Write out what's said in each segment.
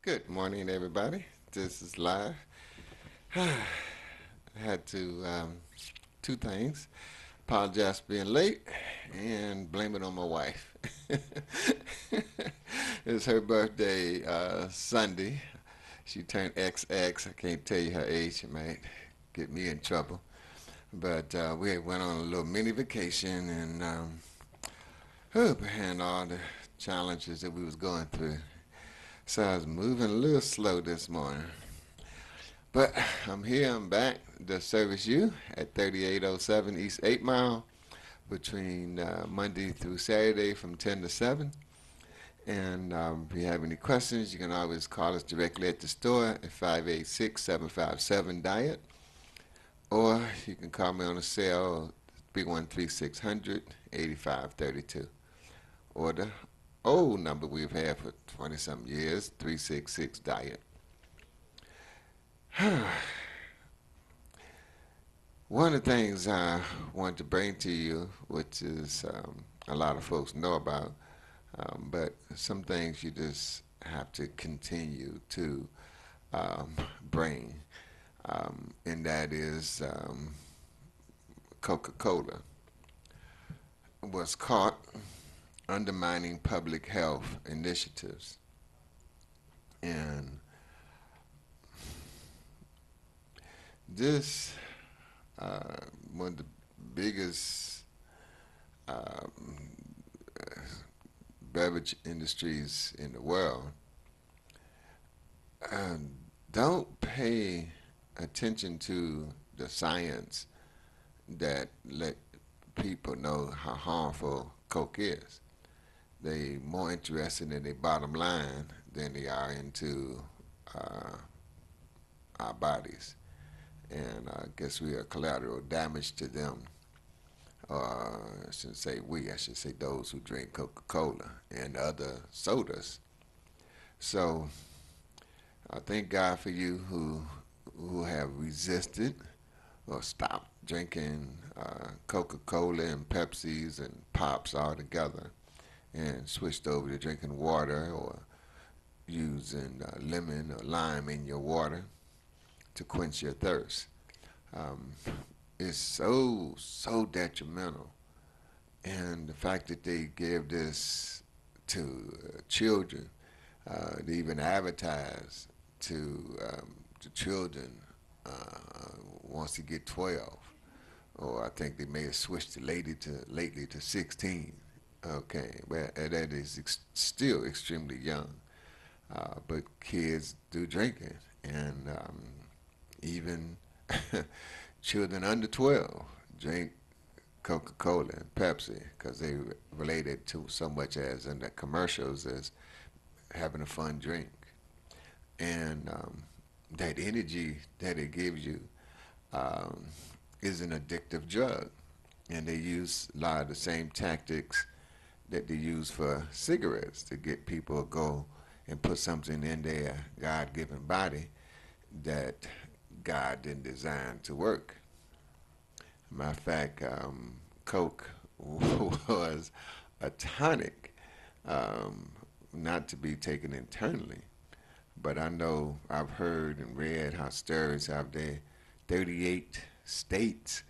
Good morning, everybody. This is live. I had to two things: apologize for being late and blame it on my wife. It's her birthday Sunday. She turned XX. I can't tell you her age; it might get me in trouble. But we went on a little mini vacation and behind all the challenges that we was going through. So I was moving a little slow this morning. But I'm here, I'm back to service you at 3807 East 8 Mile between Monday through Saturday from 10 to 7. And if you have any questions, you can always call us directly at the store at 586-757-DIET. Or you can call me on the cell 313-600-8532. Or the old number we've had for 20-some years, 366-DIET. One of the things I want to bring to you, which is a lot of folks know about, but some things you just have to continue to um, bring, and that is Coca-Cola was caught undermining public health initiatives. And this, uh, one of the biggest uh, beverage industries in the world, uh, don't pay attention to the science that let people know how harmful Coke is. They more interested in their bottom line than they are into uh, our bodies. And I guess we are collateral damage to them. I shouldn't say we, I should say those who drink Coca-Cola and other sodas. So I thank God for you who have resisted or stopped drinking Coca-Cola and Pepsis and Pops altogether and switched over to drinking water or using lemon or lime in your water to quench your thirst. Um, it's so detrimental, and the fact that they give this to children, they even advertise to children once they get 12, or I think they may have switched to lately to 16. Okay, but that is still extremely young. But kids do drink it, and even children under 12 drink Coca-Cola and Pepsi because they relate it to so much as in the commercials as having a fun drink. And that energy that it gives you um, is an addictive drug. And they use a lot of the same tactics that they use for cigarettes to get people to go and put something in their God-given body that God didn't design to work. Matter of fact, Coke was a tonic, um, not to be taken internally. But I know I've heard and read how stories have there 38 states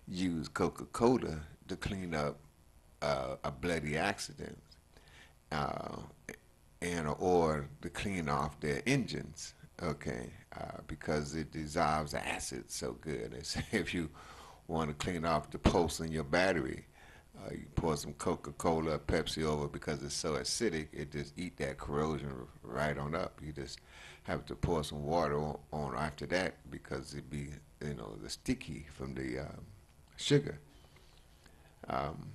use Coca-Cola to clean up a bloody accident uh, and or to clean off their engines. Okay, because it dissolves acid so good. They say if you want to clean off the pulse in your battery, you pour some Coca-Cola or Pepsi over because it's so acidic, it just eat that corrosion right on up. You just have to pour some water on after that because it be the sticky from the sugar. Um,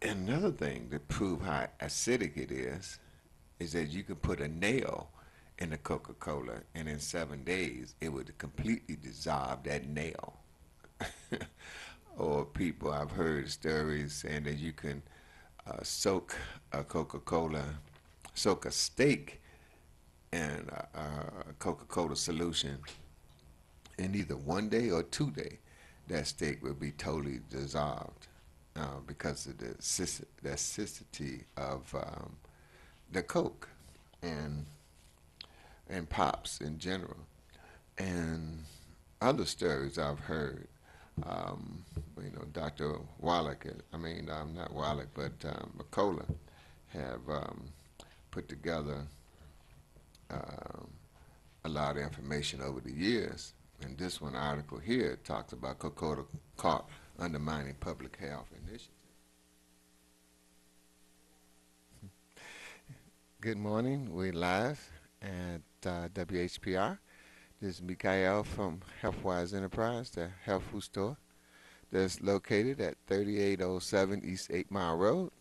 Another thing to prove how acidic it is that you can put a nail in the Coca-Cola and in 7 days it would completely dissolve that nail. Or people, I've heard stories saying that you can soak a Coca-Cola, soak a steak in a Coca-Cola solution in either 1 day or 2 day. That steak will be totally dissolved because of the acidity of the Coke. And and pops in general. And other stories I've heard, Dr. Wallach, not Wallach, but McCullough have put together um a lot of information over the years. And this one article here talks about Coca-Cola caught undermining public health initiatives. Good morning. We're live at WHPR. This is Mikael from Healthwise Enterprise, the health food store that's located at 3807 East 8 Mile Road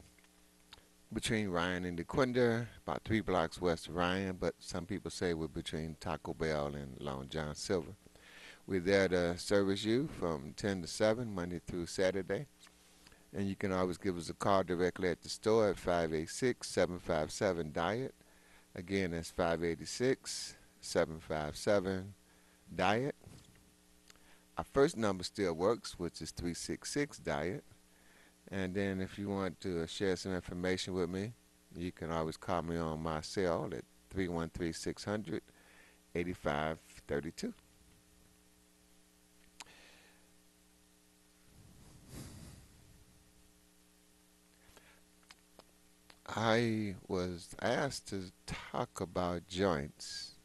between Ryan and DeQuinder, about 3 blocks west of Ryan, but some people say we're between Taco Bell and Long John Silver. We're there to service you from 10 to 7, Monday through Saturday. And you can always give us a call directly at the store at 586-757-DIET. Again, that's 586-757-DIET. Our first number still works, which is 366-DIET. And then if you want to share some information with me, you can always call me on my cell at 313-600-8532. I was asked to talk about joints,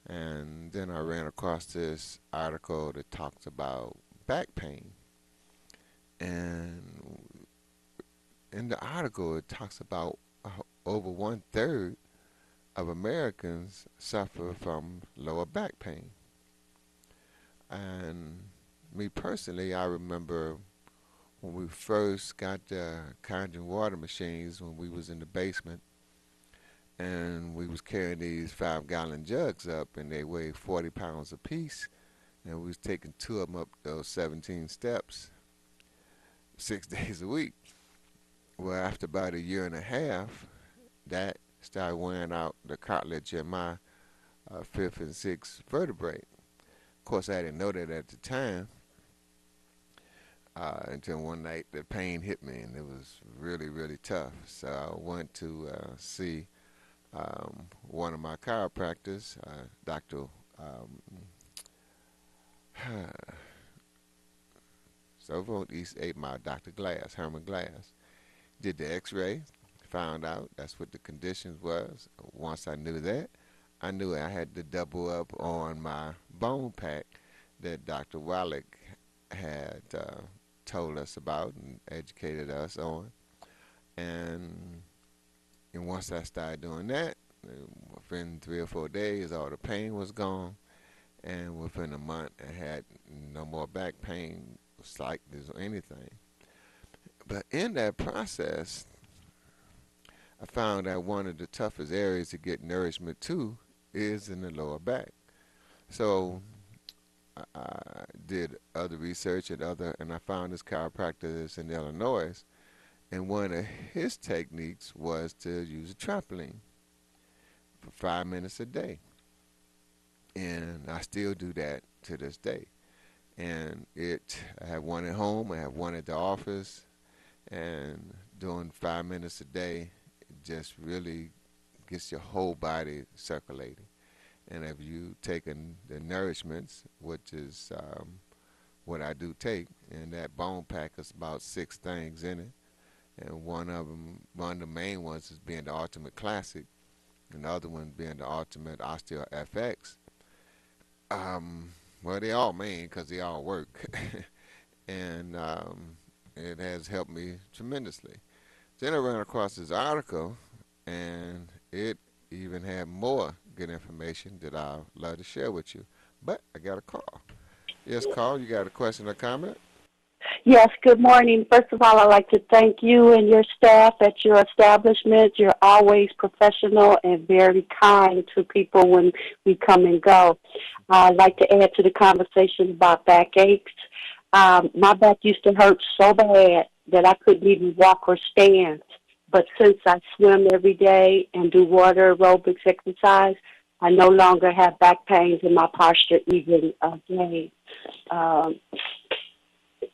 and then I ran across this article that talks about back pain. And in the article, it talks about over 1/3 of Americans suffer from lower back pain. And me personally, I remember when we first got the conjuring water machines when we was in the basement, and we was carrying these 5-gallon jugs up, and they weighed 40 pounds apiece, and we was taking 2 of them up those 17 steps 6 days a week. Well, after about a year and a half, that started wearing out the cartilage in my fifth and sixth vertebrae. Of course, I didn't know that at the time until one night the pain hit me, and it was really, really tough. So I went to see one of my chiropractors, Dr. So over on East 8 Mile, Dr. Glass, Herman Glass, did the x-ray, found out that's what the conditions was. Once I knew that, I knew I had to double up on my bone pack that Dr. Wallach had told us about and educated us on. And once I started doing that, within 3 or 4 days, all the pain was gone. And within a month, I had no more back pain, slackness, or anything. But in that process, I found that one of the toughest areas to get nourishment to is in the lower back. So I did other research and I found this chiropractor in Illinois, and one of his techniques was to use a trampoline for 5 minutes a day. And I still do that to this day. And I have one at home, I have one at the office, and doing 5 minutes a day just really gets your whole body circulating. And if you taken the nourishments, which is what I do take, and that bone pack is about 6 things in it, and one of the main ones is being the Ultimate Classic, and the other one being the Ultimate Osteo FX. Well, they all main because they all work, and it has helped me tremendously. Then I ran across this article, and it even had more good information that I'd love to share with you. But I got a call. Yes, call. You got a question or comment? Yes, good morning. First of all, I'd like to thank you and your staff at your establishment. You're always professional and very kind to people when we come and go. I'd like to add to the conversation about backaches. My back used to hurt so bad that I couldn't even walk or stand. But since I swim every day and do water aerobics exercise, I no longer have back pains and my posture even gained.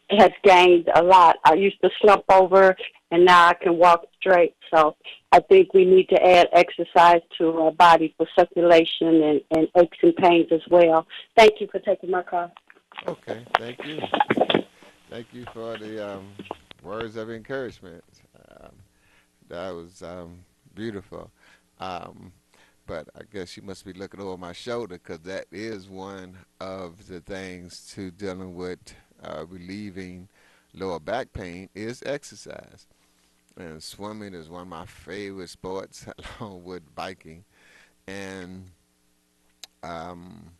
Has gained a lot. I used to slump over and now I can walk straight. So I think we need to add exercise to our body for circulation and aches and pains as well. Thank you for taking my call. Okay, thank you. Thank you for the words of encouragement. Um, that was beautiful. Um, but I guess you must be looking over my shoulder because that is one of the things to dealing with relieving lower back pain is exercise. And swimming is one of my favorite sports, along with biking. And um,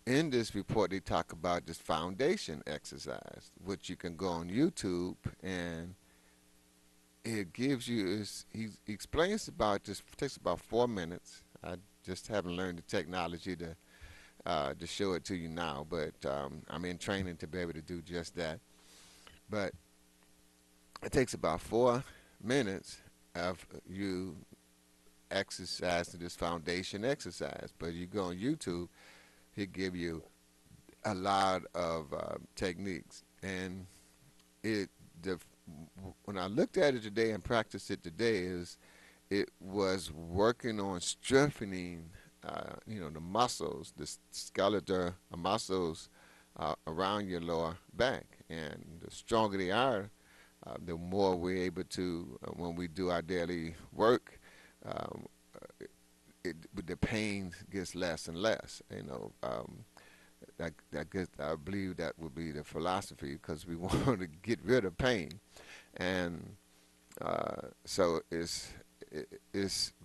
in this report, they talk about this foundation exercise, which you can go on YouTube and it gives you. He explains about this. Takes about 4 minutes. I just haven't learned the technology to show it to you now, but I'm in training to be able to do just that. But it takes about 4 minutes of you exercising this foundation exercise. But you go on YouTube, he'll give you a lot of techniques, and it the when I looked at it today and practiced it today is it was working on strengthening the muscles, the skeletal muscles around your lower back, and the stronger they are, the more we're able to when we do our daily work. Um, the pain gets less and less. I believe that would be the philosophy because we want to get rid of pain, and so it's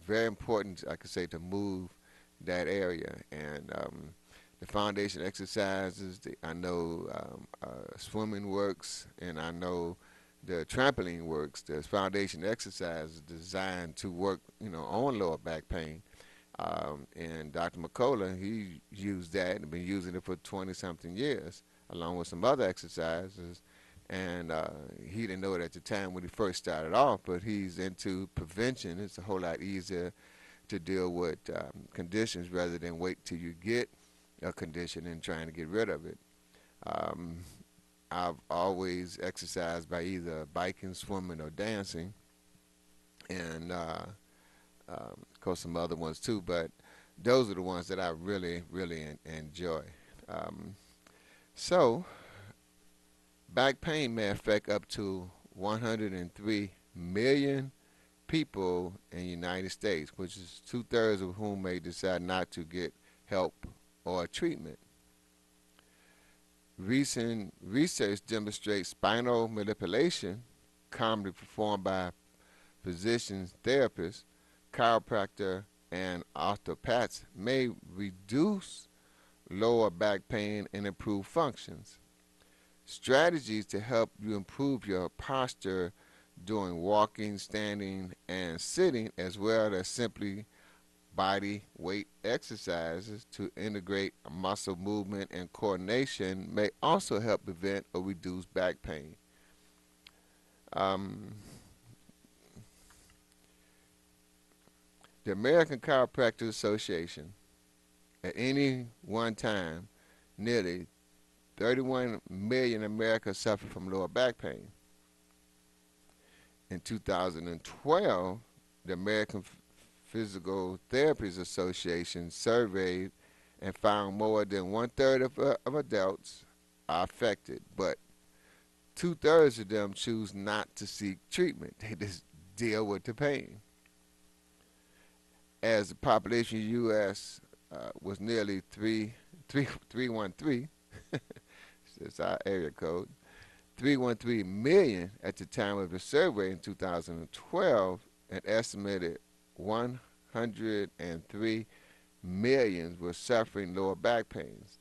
very important, I could say, to move that area. And the foundation exercises, I know swimming works, and I know the trampoline works. The foundation exercise is designed to work, on lower back pain. And Dr. McCullough, he used that and been using it for 20 something years, along with some other exercises. And he didn't know it at the time when he first started off, but he's into prevention. It's a whole lot easier to deal with conditions rather than wait till you get a condition and trying to get rid of it. Um, I've always exercised by either biking, swimming, or dancing, and of course some other ones too. But those are the ones that I really, really enjoy. Um, so back pain may affect up to 103 million people in the United States, which is 2/3 of whom may decide not to get help or treatment. Recent research demonstrates spinal manipulation, commonly performed by physicians, therapists, chiropractor, and osteopaths, may reduce lower back pain and improve functions. Strategies to help you improve your posture during walking, standing, and sitting, as well as simply body weight exercises to integrate muscle movement and coordination, may also help prevent or reduce back pain. Um, the American Chiropractic Association, at any one time, nearly 31 million Americans suffer from lower back pain. In 2012, the American Physical Therapists Association surveyed and found more than 1/3 of adults are affected, but 2/3 of them choose not to seek treatment. They just deal with the pain. As the population of the U.S. Was nearly 313, that's our area code, 313 million at the time of the survey in 2012, an estimated 103 millions were suffering lower back pains.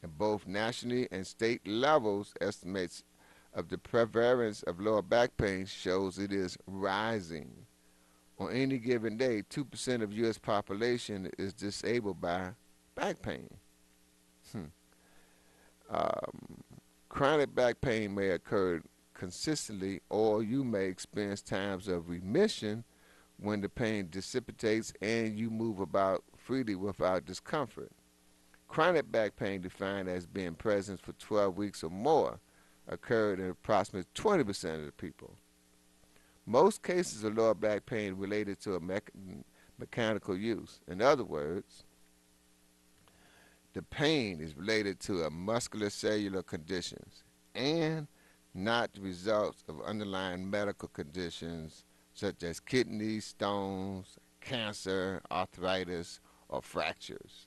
And both nationally and state levels, estimates of the prevalence of lower back pain shows it is rising. On any given day, 2% of U.S. population is disabled by back pain. Hmm. Um, Chronic back pain may occur consistently, or you may experience times of remission when the pain dissipates and you move about freely without discomfort. Chronic back pain, defined as being present for 12 weeks or more, occurred in approximately 20% of the people. Most cases of lower back pain related to a mechanical use. In other words, the pain is related to a muscular cellular conditions and not the results of underlying medical conditions such as kidney stones, cancer, arthritis, or fractures.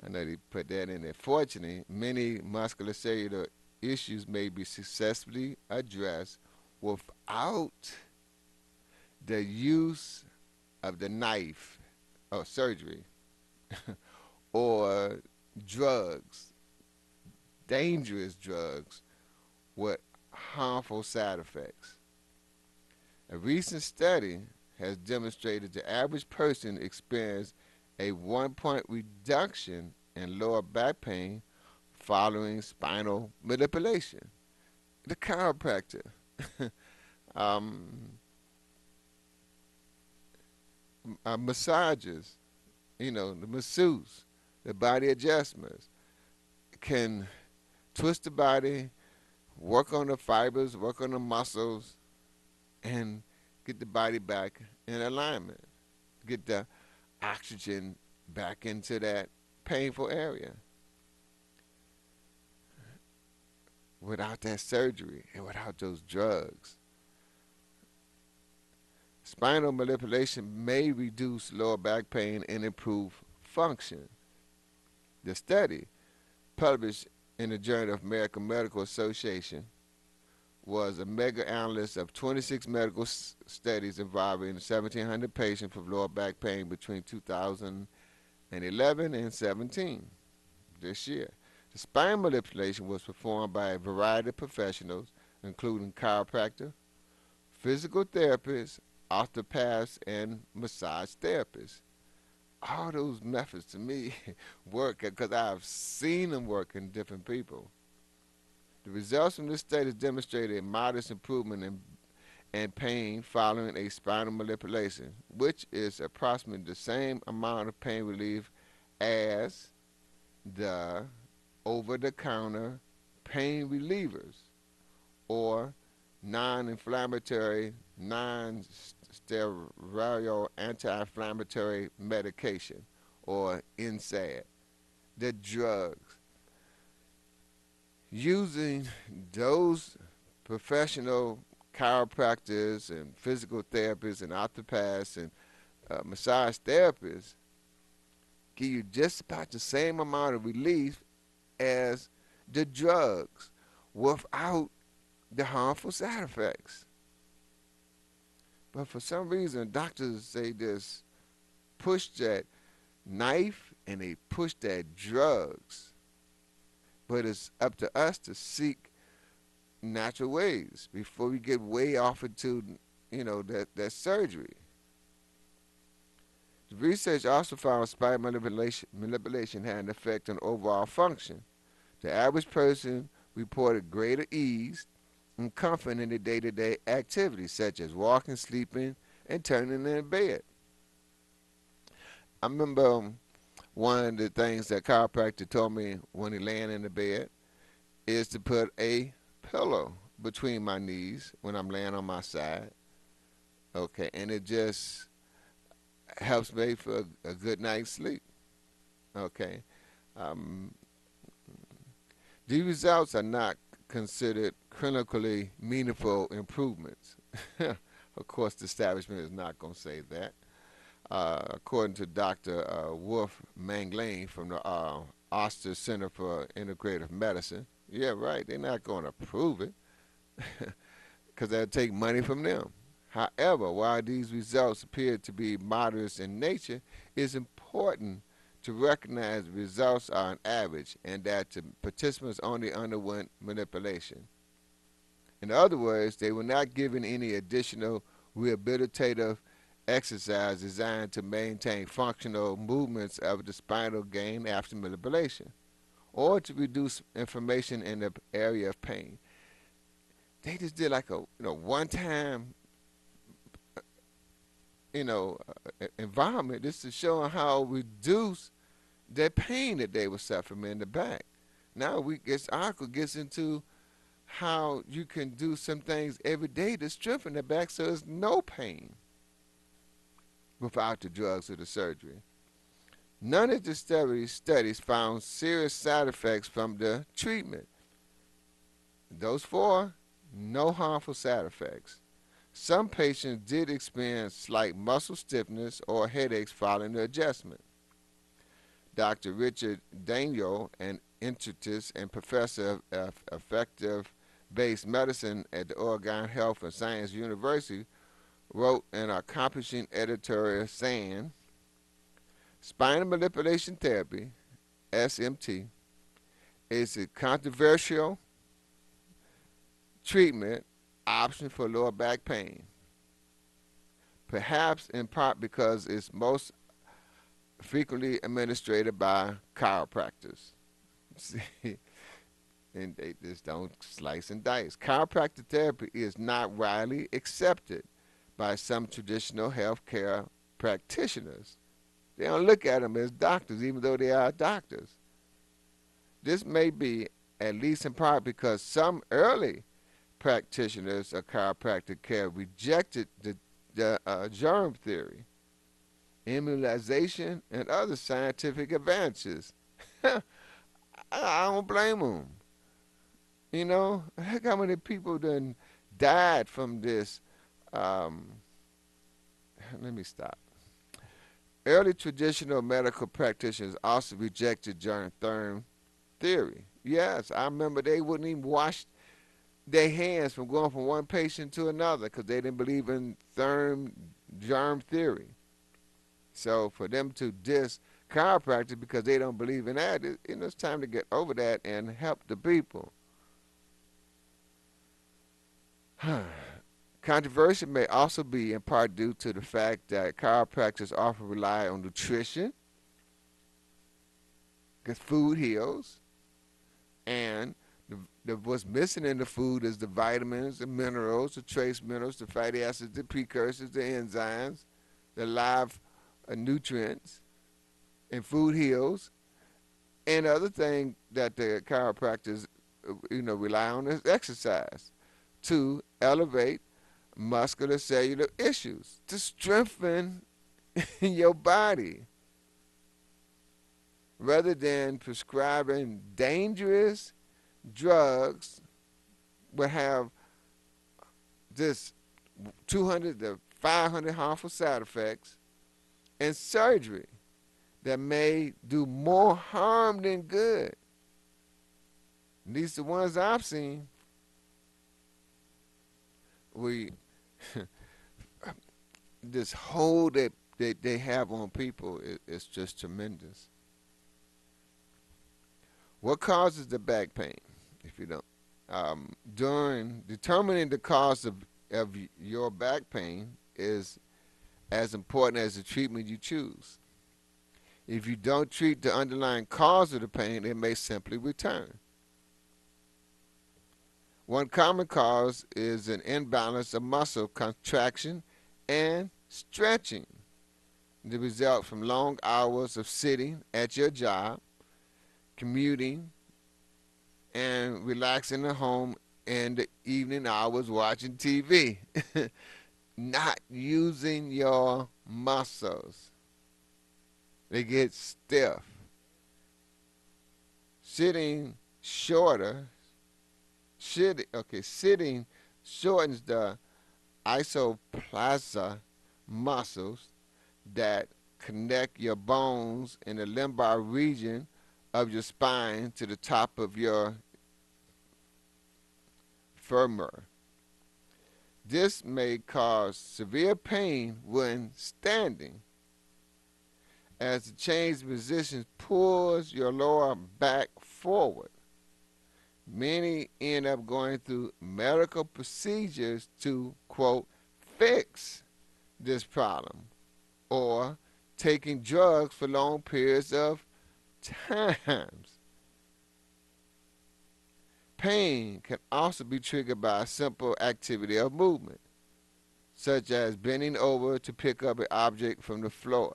I know they put that in there. Fortunately, many musculocellular issues may be successfully addressed without the use of the knife or surgery or drugs, dangerous drugs with harmful side effects. A recent study has demonstrated the average person experienced a 1 point reduction in lower back pain following spinal manipulation. The chiropractor, um, massages, the masseuse, the body adjustments can twist the body, work on the fibers, work on the muscles, and get the body back in alignment. Get the oxygen back into that painful area without that surgery and without those drugs. Spinal manipulation may reduce lower back pain and improve function. The study, published in the Journal of American Medical Association, was a mega-analysis of 26 medical studies involving 1,700 patients with lower back pain between 2011 and 17 this year. The spine manipulation was performed by a variety of professionals, including chiropractor, physical therapists, osteopaths, and massage therapists. All those methods to me work because I've seen them work in different people. The results from this study demonstrated a modest improvement in pain following a spinal manipulation, which is approximately the same amount of pain relief as the over-the-counter pain relievers or non-inflammatory, non-steroidal anti-inflammatory medication, or NSAID, the drugs. Using those professional chiropractors and physical therapists and osteopaths and massage therapists give you just about the same amount of relief as the drugs without the harmful side effects. But for some reason, doctors say this push that knife and they push that drugs. But it's up to us to seek natural ways before we get way off into, that surgery. The research also found spinal manipulation had an effect on overall function. The average person reported greater ease and comfort in their day-to-day activities, such as walking, sleeping, and turning in bed. I remember one of the things that chiropractor told me when he laying in the bed is to put a pillow between my knees when I'm laying on my side. Okay, and it just helps me for a good night's sleep. Okay. Um, these results are not considered clinically meaningful improvements. Of course, the establishment is not going to say that. According to Dr. Wolf Manglane from the Oster Center for Integrative Medicine, yeah, right, they're not going to prove it because that'll take money from them. However, while these results appear to be modest in nature, it's important to recognize the results are an average and that the participants only underwent manipulation. In other words, they were not given any additional rehabilitative exercise designed to maintain functional movements of the spinal gain after manipulation or to reduce inflammation in the area of pain. They just did like a one-time environment just to show how reduce that pain that they were suffering in the back. Now our article gets into how you can do some things every day to strengthen the back so there's no pain without the drugs or the surgery. None of the studies found serious side effects from the treatment. Those four, no harmful side effects. Some patients did experience slight muscle stiffness or headaches following the adjustment. Dr. Richard Daniel, an internist and professor of effective-based medicine at the Oregon Health and Science University, wrote an accomplishing editorial saying, spinal manipulation therapy, SMT, is a controversial treatment option for lower back pain, perhaps in part because it's most frequently administered by chiropractors. See, and they just don't slice and dice. Chiropractic therapy is not widely accepted by some traditional healthcare practitioners. They don't look at them as doctors, even though they are doctors. This may be, at least in part, because some early practitioners of chiropractic care rejected the germ theory, immunization, and other scientific advances. I don't blame them. You know, heck, how many people done died from this? Um, Let me stop. Early traditional medical practitioners also rejected germ theory. Yes, I remember they wouldn't even wash their hands from going from one patient to another because they didn't believe in germ theory. So for them to diss chiropractic because they don't believe in that, it's time to get over that and help the people. Controversy may also be in part due to the fact that chiropractors often rely on nutrition, because food heals, and what's missing in the food is the vitamins, the minerals, the trace minerals, the fatty acids, the precursors, the enzymes, the live nutrients, and food heals. And the other thing that the chiropractors, rely on is exercise to elevate muscular cellular issues, to strengthen your body, rather than prescribing dangerous drugs will have this 200 to 500 harmful side effects, and surgery that may do more harm than good. At least the ones I've seen, this hold that they have on people is just tremendous. What causes the back pain? If you don't, during determining the cause of your back pain is as important as the treatment you choose. If you don't treat the underlying cause of the pain, it may simply return. One common cause is an imbalance of muscle contraction and stretching. The result from long hours of sitting at your job, commuting, and relaxing at home in the evening hours watching TV. Not using your muscles. They get stiff. Sitting sitting shortens the isoplaza muscles that connect your bones in the lumbar region of your spine to the top of your femur. This may cause severe pain when standing, as the change position pulls your lower back forward. Many end up going through medical procedures to, quote, fix this problem, or taking drugs for long periods of times. Pain can also be triggered by a simple activity of movement, such as bending over to pick up an object from the floor.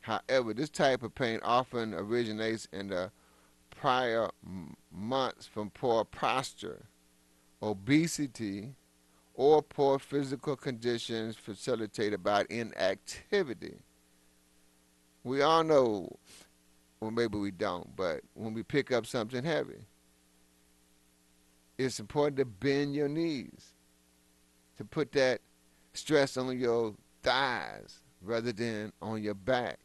However, this type of pain often originates in the prior months from poor posture, obesity, or poor physical conditions facilitated by inactivity. We all know, well, maybe we don't, but when we pick up something heavy, it's important to bend your knees, to put that stress on your thighs rather than on your back.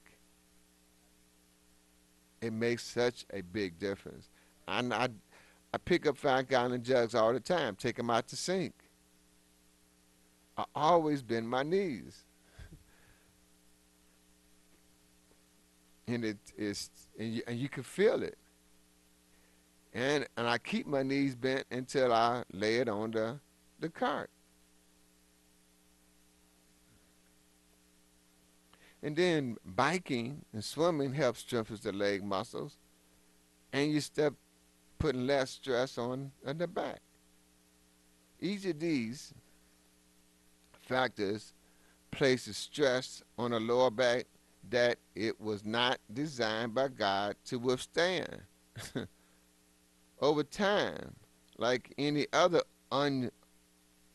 It makes such a big difference. I pick up 5-gallon jugs all the time, take them out the sink. I always bend my knees, and you can feel it. And I keep my knees bent until I lay it on the cart. And then biking and swimming helps strengthen the leg muscles, and you step putting less stress on the back. Each of these factors places stress on the lower back that it was not designed by God to withstand. Over time, like any other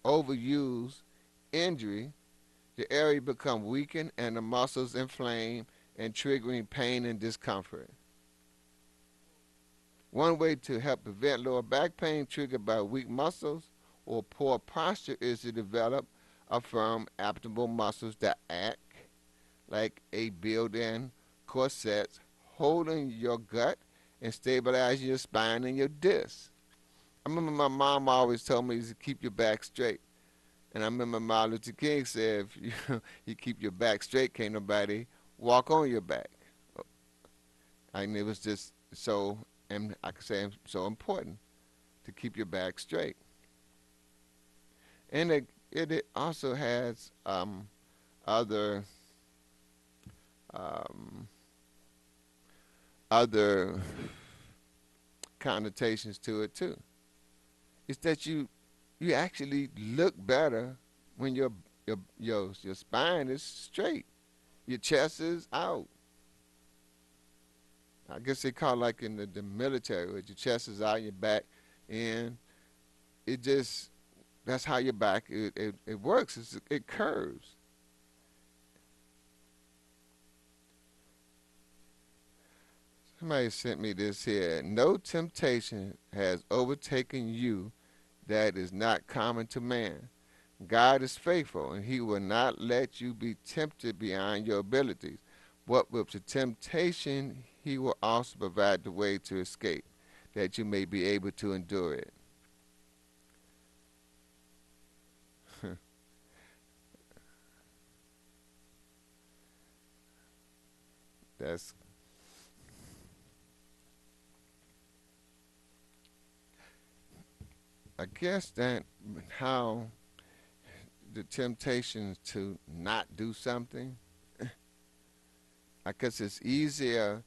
overused injury, the area becomes weakened and the muscles inflamed and triggering pain and discomfort. One way to help prevent lower back pain triggered by weak muscles or poor posture is to develop a firm abdominal muscles that act like a built-in corset holding your gut and stabilizing your spine and your discs. I remember my mom always told me to keep your back straight. And I remember Martin Luther King said, if you keep your back straight, can't nobody walk on your back. And it was just so, and I could say so important to keep your back straight. And it also has other um, other connotations to it too. It's that you actually look better when your spine is straight, your chest is out. I guess they call it like in the military, where your chest is out, your back in. It just that's how your back it works. It curves. Somebody sent me this here. No temptation has overtaken you that is not common to man. God is faithful, and he will not let you be tempted beyond your abilities. But with the temptation, he will also provide the way to escape, that you may be able to endure it. That's I guess that how the temptation to not do something. I guess it's easier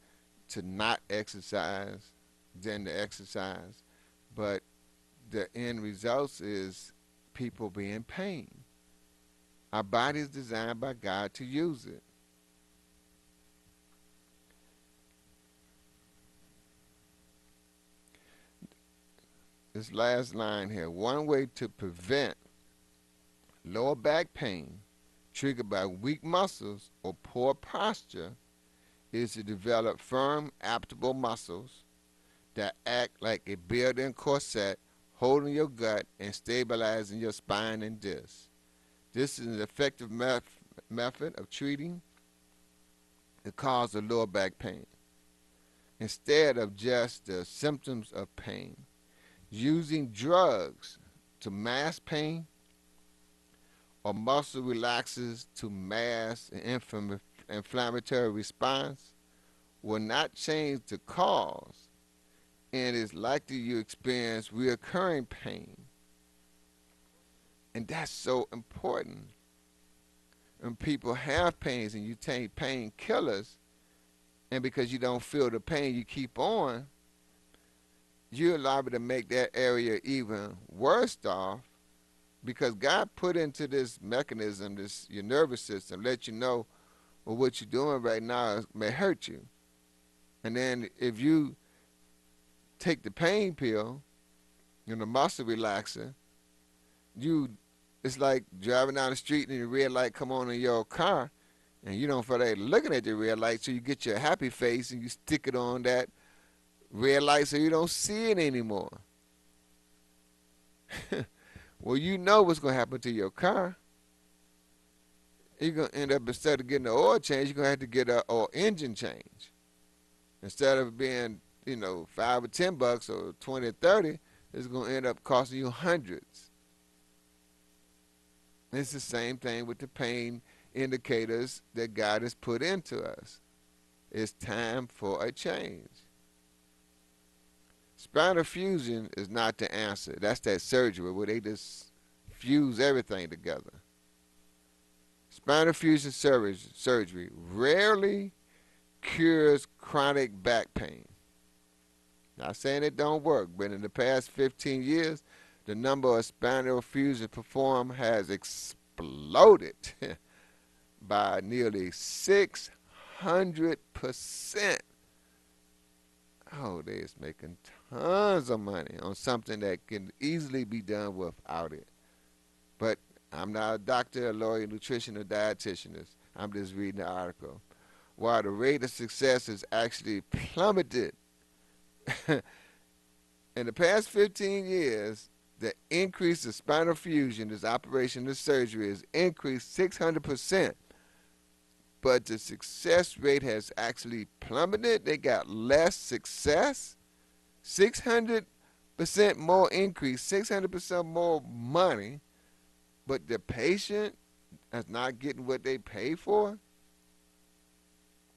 to not exercise than to exercise, but the end result is people be in pain. Our body is designed by God to use it. This last line here. One way to prevent lower back pain triggered by weak muscles or poor posture is to develop firm abdominal muscles that act like a built-in corset holding your gut and stabilizing your spine and discs. This is an effective method of treating the cause of lower back pain instead of just the symptoms of pain. Using drugs to mask pain or muscle relaxers to mask an inflammatory response will not change the cause, and it's likely you experience recurring pain. And that's so important. When people have pains and you take painkillers, and because you don't feel the pain, you keep on, you're liable to make that area even worse off because God put into this mechanism, your nervous system, let you know, well, what you're doing right now may hurt you. And then if you take the pain pill and the muscle relaxer, you it's like driving down the street and the red light come on in your car, and you don't feel like looking at the red light, so you get your happy face and you stick it on that red light so you don't see it anymore. Well, you know what's going to happen to your car. You're going to end up, instead of getting an oil change, you're going to have to get an oil engine change. Instead of being, $5 or $10 or 20 or 30, it's going to end up costing you hundreds. It's the same thing with the pain indicators that God has put into us. It's time for a change. Spinal fusion is not the answer. That's that surgery where they just fuse everything together. Spinal fusion surgery rarely cures chronic back pain. Not saying it don't work, but in the past 15 years, the number of spinal fusion performed has exploded by nearly 600%. Oh, they is making tons of money on something that can easily be done without it. But I'm not a doctor, a lawyer, nutrition, or dietitian. I'm just reading the article. While the rate of success has actually plummeted in the past 15 years, the increase of spinal fusion, this operation, this surgery, has increased 600%. But the success rate has actually plummeted. They got less success. 600% more increase, 600% more money, but the patient is not getting what they pay for.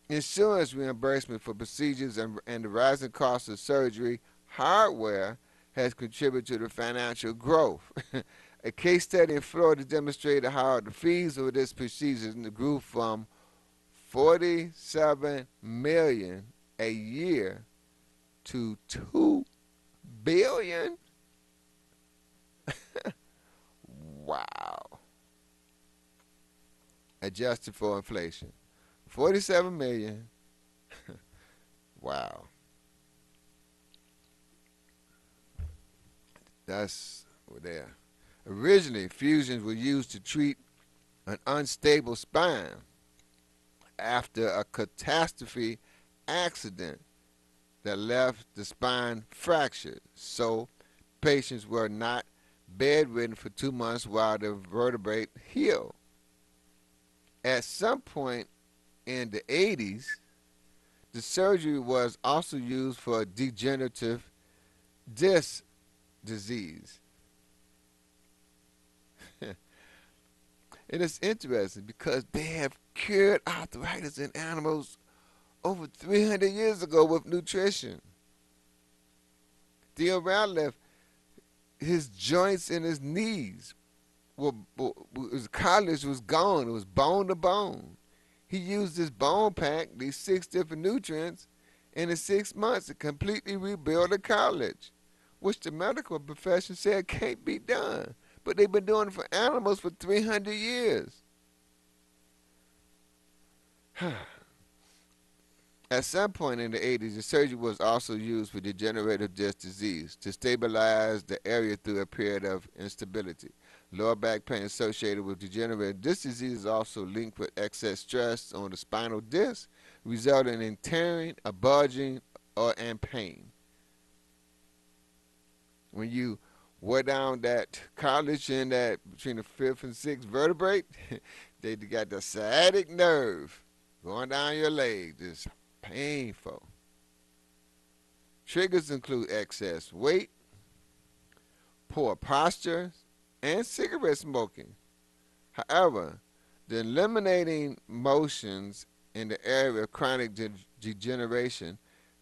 Insurance reimbursement for procedures and the rising cost of surgery hardware has contributed to the financial growth. A case study in Florida demonstrated how the fees of this procedure grew from $47 million a year to $2 billion. Wow. Adjusted for inflation. 47 million. Wow. That's there. Originally, fusions were used to treat an unstable spine after a catastrophe accident that left the spine fractured. So patients were not bedridden for 2 months while the vertebrae healed. At some point in the 80s, the surgery was also used for degenerative disc disease. And it's interesting because they have cured arthritis in animals over 300 years ago with nutrition. Theo Ratliff, his joints in his knees, his cartilage was gone. It was bone to bone. He used this bone pack, these 6 different nutrients, and in 6 months it completely rebuilt the cartilage, which the medical profession said can't be done. But they've been doing it for animals for 300 years. At some point in the 80s, the surgery was also used for degenerative disc disease to stabilize the area through a period of instability. Lower back pain associated with degenerative disc disease is also linked with excess stress on the spinal disc, resulting in tearing, a bulging, and pain. When you wear down that cartilage in that between the 5th and 6th vertebrae, they got the sciatic nerve going down your leg. It's painful. Triggers include excess weight, poor posture, and cigarette smoking. However, the eliminating motions in the area of chronic degeneration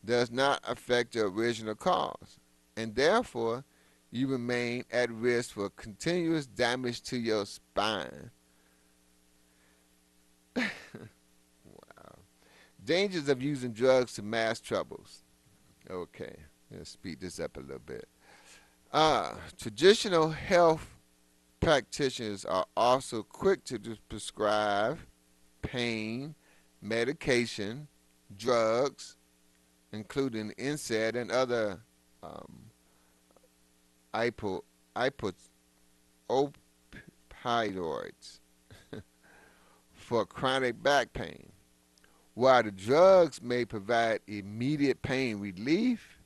does not affect the original cause, and therefore you remain at risk for continuous damage to your spine. Wow. Dangers of using drugs to mask troubles. Okay, let's speed this up a little bit. Traditional health practitioners are also quick to prescribe pain, medication, drugs, including NSAID and other um, ipo, opioids for chronic back pain. While the drugs may provide immediate pain relief,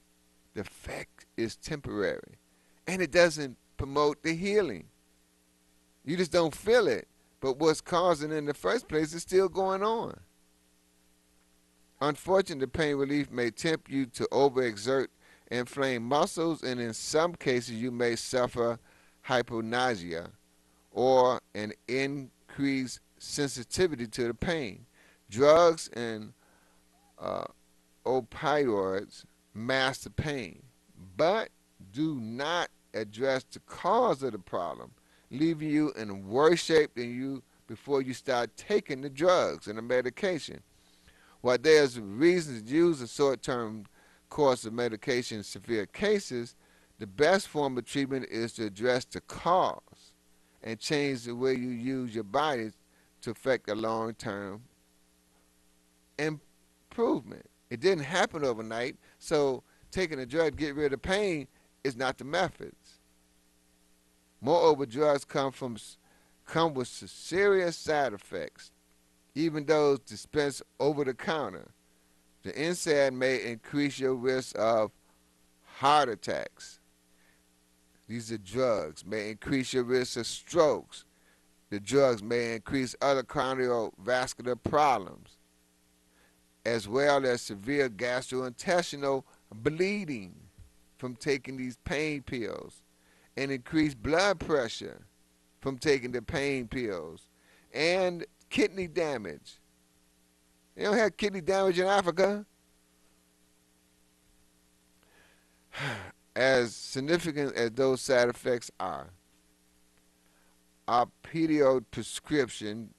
the effect is temporary and it doesn't promote the healing. You just don't feel it. But what's causing it in the first place is still going on. Unfortunately, pain relief may tempt you to overexert inflamed muscles, and in some cases, you may suffer hyponausea or an increased sensitivity to the pain. Drugs and uh, opioids mask the pain, but do not address the cause of the problem, leaving you in worse shape than you before you start taking the drugs and the medication. While there's reasons to use a short-term course of medication in severe cases, the best form of treatment is to address the cause and change the way you use your body to affect a long-term improvement. It didn't happen overnight, so taking a drug to get rid of pain is not the methods. Moreover, drugs come with serious side effects, even those dispensed over the counter. The NSAID may increase your risk of heart attacks. These are drugs. May increase your risk of strokes. The drugs may increase other cardiovascular problems, as well as severe gastrointestinal bleeding from taking these pain pills, and increased blood pressure from taking the pain pills, and kidney damage. They don't have kidney damage in Africa. As significant as those side effects are, opioid prescription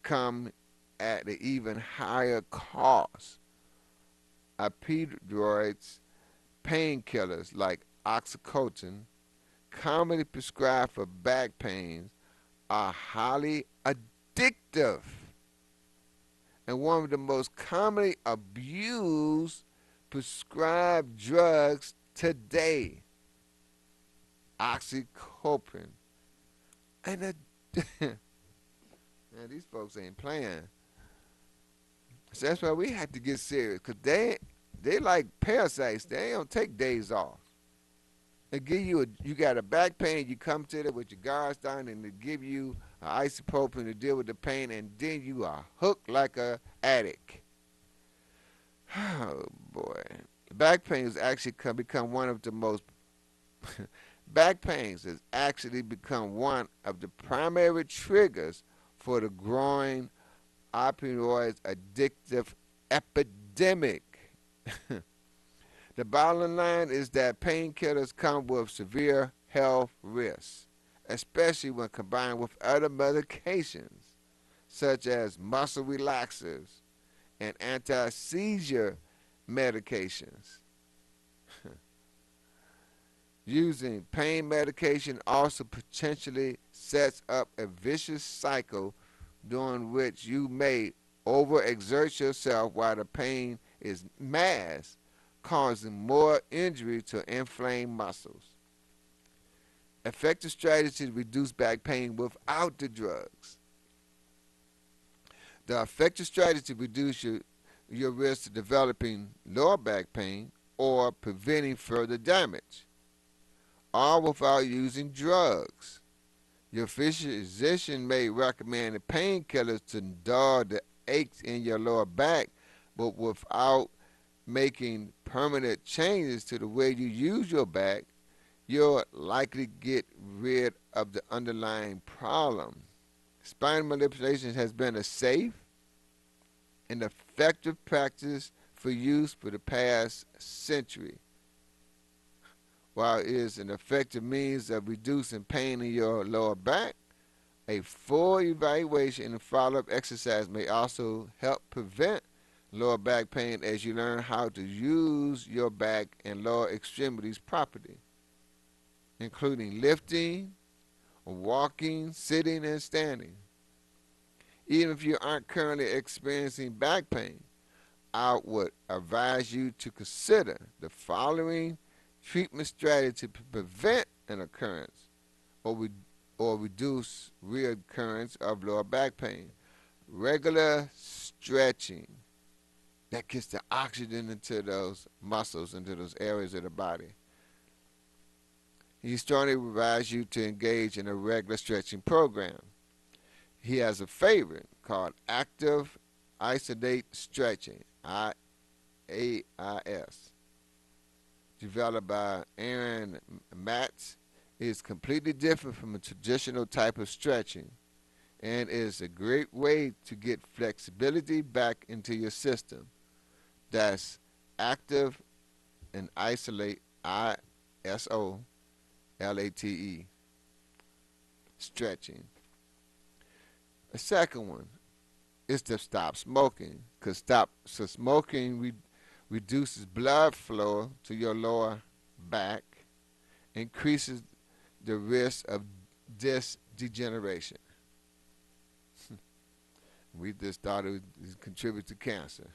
come at an even higher cost. Opioids, painkillers like oxycontin, commonly prescribed for back pains, are highly addictive and one of the most commonly abused prescribed drugs today. Oxycodone. And man, these folks ain't playing. So that's why we have to get serious, because they like parasites. They don't take days off. They give you got a back pain, you come to them with your guards down, and they give you an ibuprofen to deal with the pain, and then you are hooked like a addict. Oh boy, back pain has actually become one of the most back pains has actually become one of the primary triggers for the growing opioid addictive epidemic. The bottom line is that painkillers come with severe health risks, especially when combined with other medications, such as muscle relaxers and anti-seizure medications. Using pain medication also potentially sets up a vicious cycle during which you may overexert yourself while the pain is masked, causing more injury to inflamed muscles. Effective strategies to reduce back pain without the drugs. The effective strategy to reduce your risk of developing lower back pain or preventing further damage, all without using drugs. Your physician may recommend painkillers to dull the aches in your lower back, but without making permanent changes to the way you use your back, you'll likely get rid of the underlying problem. Spinal manipulation has been a safe and effective practice for use for the past century. While it is an effective means of reducing pain in your lower back, a full evaluation and follow-up exercise may also help prevent lower back pain as you learn how to use your back and lower extremities properly, including lifting, walking, sitting, and standing. Even if you aren't currently experiencing back pain, I would advise you to consider the following treatment strategy to prevent an occurrence or, or reduce reoccurrence of lower back pain. Regular stretching that gets the oxygen into those muscles, into those areas of the body. He strongly advises you to engage in a regular stretching program. He has a favorite called Active Isolate Stretching, AIS, developed by Aaron Matz. It is completely different from a traditional type of stretching and is a great way to get flexibility back into your system. That's Active and Isolate, ISOLATE, stretching. The second one is to stop smoking, because smoking reduces blood flow to your lower back, increases the risk of disc degeneration. We just thought it would contribute to cancer.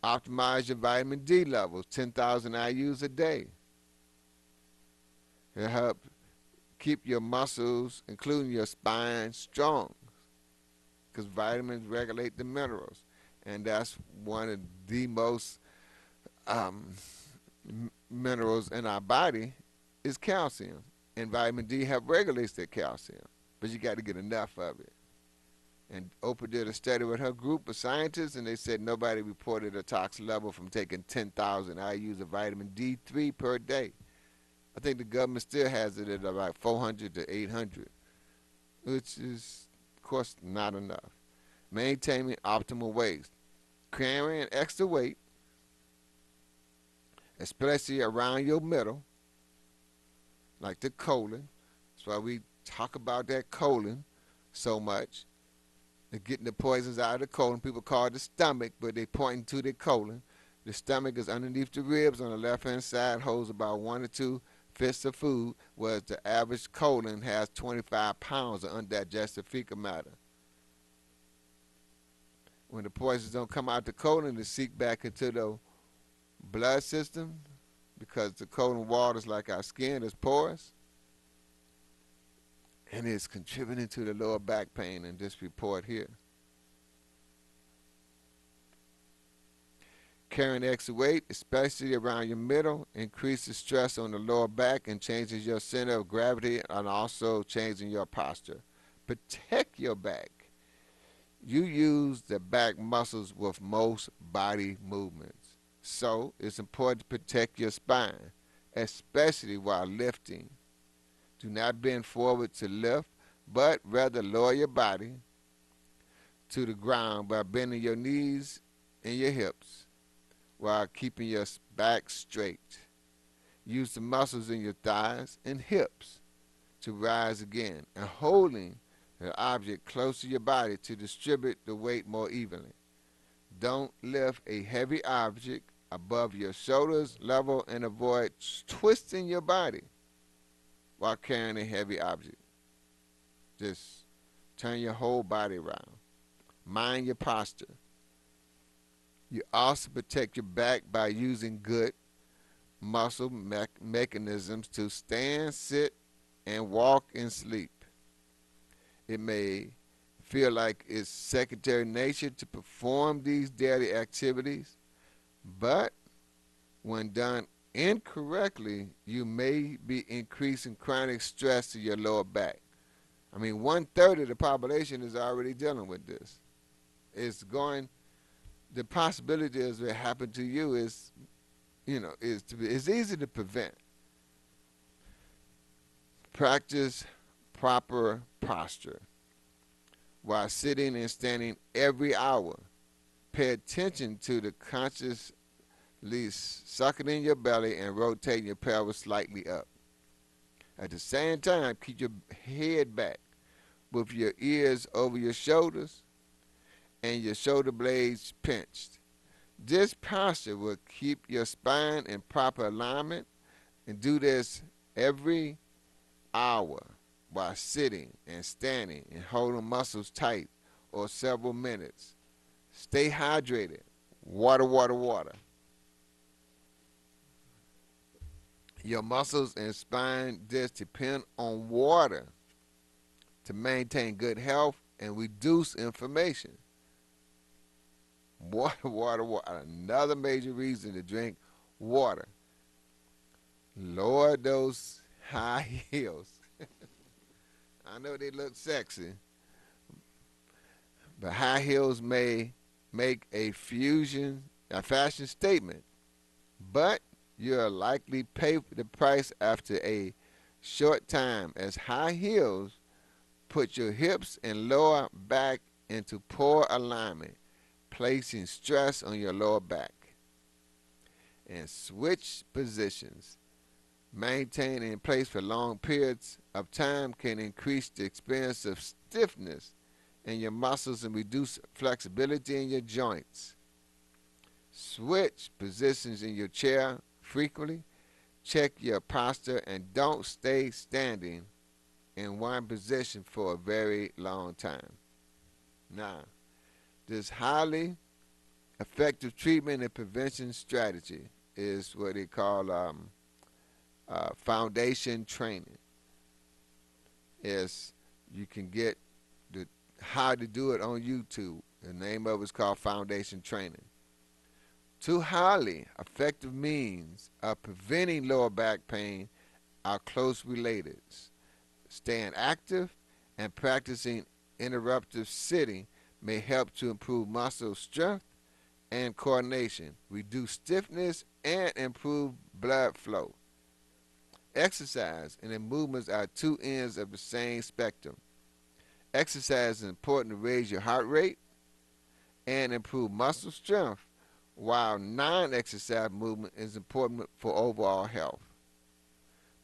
Optimize your vitamin D levels, 10,000 IUs a day. It helps keep your muscles, including your spine, strong, because vitamins regulate the minerals, and that's one of the most minerals in our body is calcium, and vitamin D help regulates that calcium, but you got to get enough of it. And Oprah did a study with her group of scientists, and they said nobody reported a toxic level from taking 10,000 IUs of vitamin D3 per day. I think the government still has it at about 400 to 800, which is, of course, not enough. Maintaining optimal weight. Carrying extra weight, especially around your middle, like the colon. That's why we talk about that colon so much. They're getting the poisons out of the colon. People call it the stomach, but they pointing to the colon. The stomach is underneath the ribs on the left-hand side, holds about 1 to 2 fists of food, whereas the average colon has 25 pounds of undigested fecal matter. When the poisons don't come out the colon, they seep back into the blood system, because the colon wall is like our skin, is porous, and it's contributing to the lower back pain in this report here. Carrying extra weight, especially around your middle, increases stress on the lower back and changes your center of gravity, and also changing your posture. Protect your back. You use the back muscles with most body movements, so it's important to protect your spine, especially while lifting. Do not bend forward to lift, but rather lower your body to the ground by bending your knees and your hips while keeping your back straight. Use the muscles in your thighs and hips to rise again, and holding the object close to your body to distribute the weight more evenly. Don't lift a heavy object above your shoulders level, and avoid twisting your body while carrying a heavy object. Just turn your whole body around. Mind your posture. You also protect your back by using good muscle mechanisms to stand, sit, and walk and sleep. It may feel like it's secondary nature to perform these daily activities, but when done incorrectly, you may be increasing chronic stress to your lower back. I mean, 1/3 of the population is already dealing with this. The possibility is what happened to you is, it's easy to prevent. Practice proper posture while sitting and standing every hour. Pay attention to the consciously sucking in your belly and rotating your pelvis slightly up. At the same time, keep your head back with your ears over your shoulders and your shoulder blades pinched. This posture will keep your spine in proper alignment, and do this every hour while sitting and standing and holding muscles tight or several minutes. Stay hydrated. Water, water, water. Your muscles and spine disc depend on water to maintain good health and reduce inflammation. Water, water, water. Another major reason to drink water. Lower those high heels. I know they look sexy, but high heels may make a fashion statement, but you'll likely pay the price after a short time, as high heels put your hips and lower back into poor alignment, placing stress on your lower back. And switch positions. Maintained in place for long periods of time can increase the experience of stiffness in your muscles and reduce flexibility in your joints. Switch positions in your chair frequently. Check your posture and don't stay standing in one position for a very long time. Now, this highly effective treatment and prevention strategy is what they call foundation training. Is you can get the how to do it on YouTube. The name of it is called foundation training. Two highly effective means of preventing lower back pain are close related. Staying active and practicing interruptive sitting may help to improve muscle strength and coordination, reduce stiffness, and improve blood flow. Exercise and the movements are two ends of the same spectrum. Exercise is important to raise your heart rate and improve muscle strength, while non-exercise movement is important for overall health.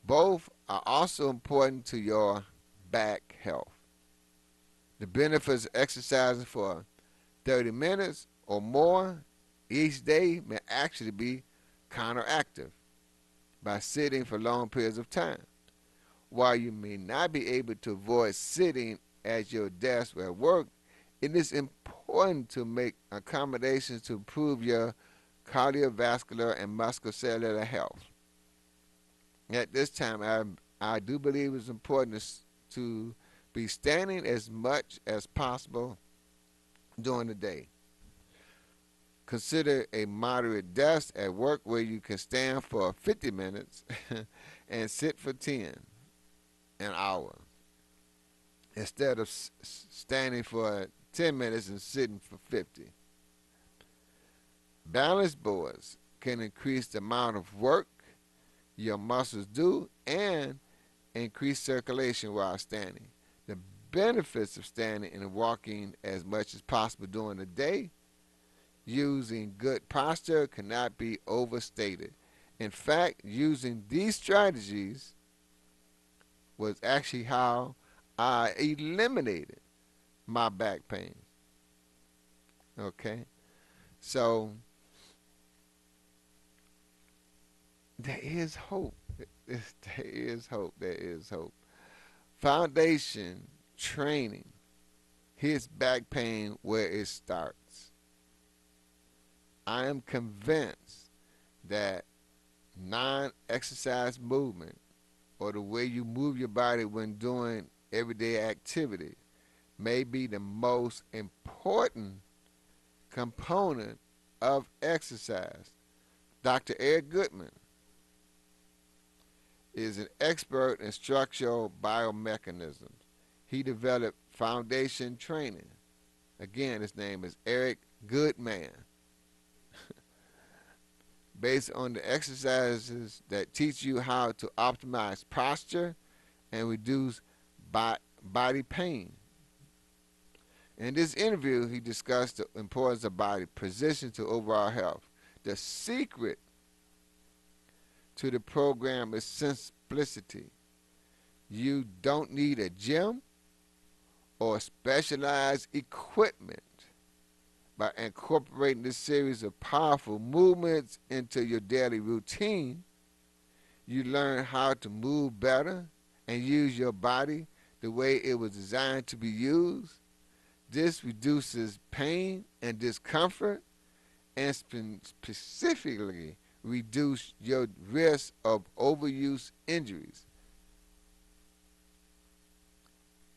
Both are also important to your back health. The benefits of exercising for 30 minutes or more each day may actually be counteractive by sitting for long periods of time. While you may not be able to avoid sitting at your desk or at work, it is important to make accommodations to improve your cardiovascular and musculocellular health. At this time, I do believe it's important to be standing as much as possible during the day. Consider a moderate desk at work where you can stand for 50 minutes and sit for 10 an hour instead of standing for 10 minutes and sitting for 50. Balance boards can increase the amount of work your muscles do and increase circulation while standing. The benefits of standing and walking as much as possible during the day using good posture cannot be overstated. In fact, using these strategies was actually how I eliminated my back pain. Okay? So, there is hope. There is hope. There is hope. Foundation training hits back pain where it starts. I am convinced that non-exercise movement or the way you move your body when doing everyday activity may be the most important component of exercise. Dr. Eric Goodman is an expert in structural biomechanisms. He developed foundation training. Again, his name is Eric Goodman. Based on the exercises that teach you how to optimize posture and reduce body pain. In this interview, he discussed the importance of body position to overall health. The secret to the program is simplicity. You don't need a gym or specialized equipment. By incorporating this series of powerful movements into your daily routine, you learn how to move better and use your body the way it was designed to be used. This reduces pain and discomfort and specifically reduce your risk of overuse injuries.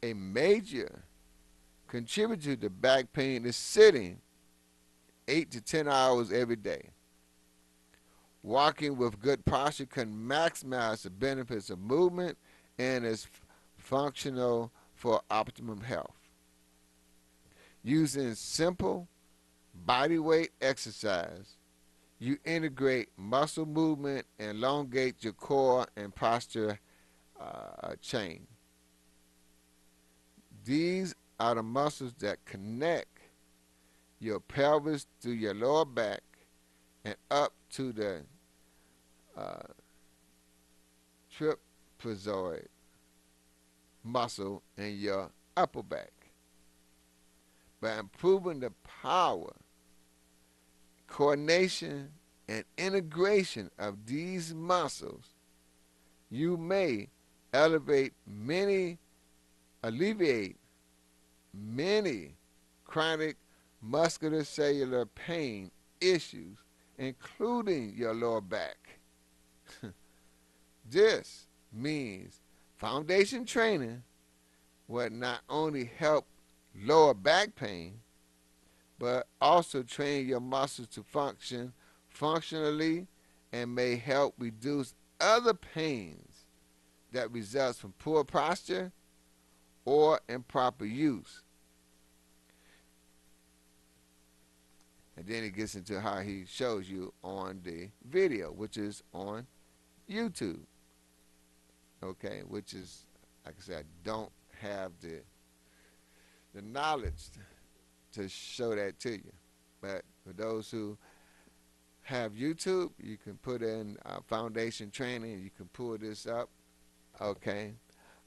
A major contributor to back pain is sitting 8 to 10 hours every day. Walking with good posture can maximize the benefits of movement and is functional for optimum health. Using simple body weight exercise, you integrate muscle movement and elongate your core and posture chain. These are the muscles that connect your pelvis to your lower back and up to the uh, trapezoid muscle in your upper back. By improving the power, coordination, and integration of these muscles, you may alleviate many chronic musculocellular pain issues, including your lower back. This means foundation training will not only help lower back pain, but also train your muscles to function functionally and may help reduce other pains that results from poor posture or improper use. And then he gets into how he shows you on the video, which is on YouTube. Okay, which is, like I said, I don't have the knowledge to show that to you. But for those who have YouTube, you can put in foundation training. You can pull this up. Okay.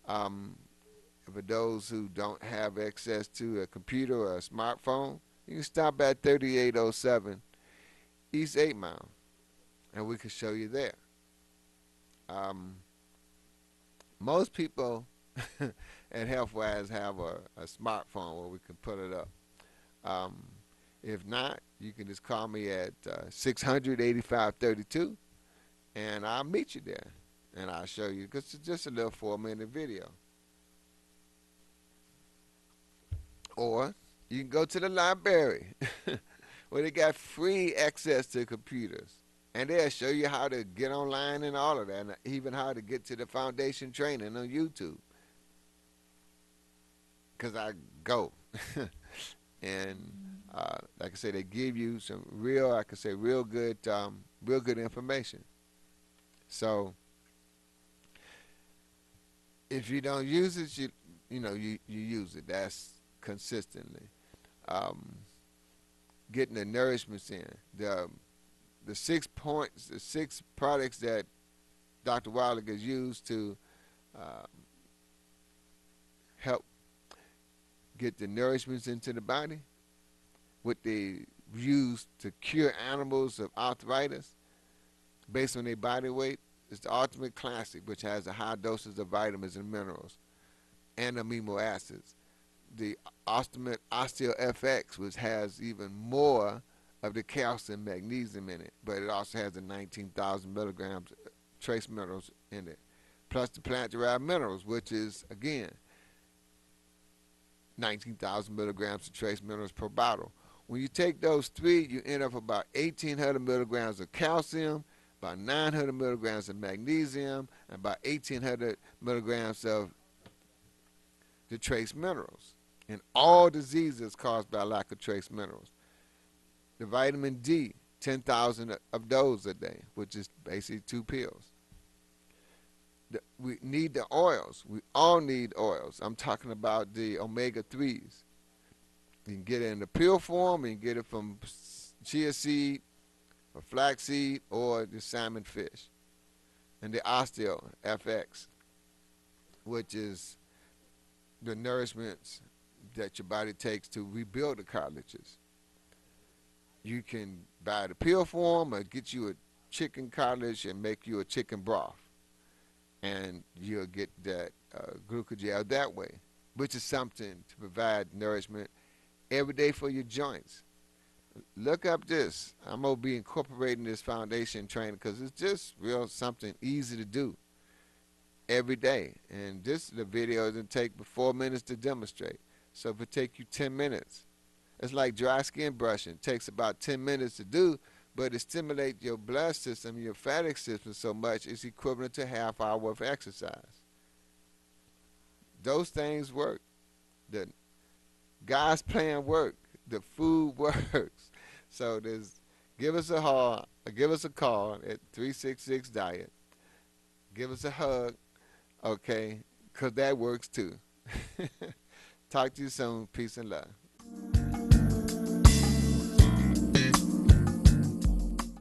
For those who don't have access to a computer or a smartphone, you can stop at 3807 East 8 Mile, and we can show you there. Most people at Healthwise have a smartphone where we can put it up. If not, you can just call me at 600-8532, and I'll meet you there, and I'll show you, because it's just a little 4-minute video. Or you can go to the library where they got free access to computers, and they'll show you how to get online and all of that, and even how to get to the foundation training on YouTube. Because I go. And like I said, they give you some real good information. So if you don't use it, you use it. That's consistently. Getting the nourishments in. The 6 points, the 6 products that Dr. Wilder has used to help get the nourishments into the body, what they use to cure animals of arthritis based on their body weight, is the Ultimate Classic, which has a high doses of vitamins and minerals and amino acids. The Ultimate Osteo FX, which has even more of the calcium, magnesium in it, but it also has the 19,000 milligrams trace minerals in it, plus the plant-derived minerals, which is, again, 19,000 milligrams of trace minerals per bottle. When you take those 3, you end up about 1,800 milligrams of calcium, about 900 milligrams of magnesium, and about 1,800 milligrams of the trace minerals. And all diseases caused by lack of trace minerals. The vitamin D, 10,000 of those a day, which is basically 2 pills. We need the oils. We all need oils. I'm talking about the omega-3s. You can get it in the pill form, and you can get it from chia seed or flaxseed or the salmon fish. And the Osteo FX, which is the nourishments that your body takes to rebuild the cartilages. You can buy the pill form or get you a chicken cartilage and make you a chicken broth. And you'll get that glucogel that way, which is something to provide nourishment every day for your joints. Look up this. I'm gonna be incorporating this foundation training because it's just real something easy to do every day. And this the video doesn't take but 4 minutes to demonstrate. So if it take you 10 minutes, it's like dry skin brushing. It takes about 10 minutes to do, but it stimulates your blood system, your lymphatic system so much it's equivalent to half hour of exercise. Those things work. The God's plan work. The food works. So there's give us a call at 366 diet. Give us a hug, okay? Cause that works too. Talk to you soon. Peace and love.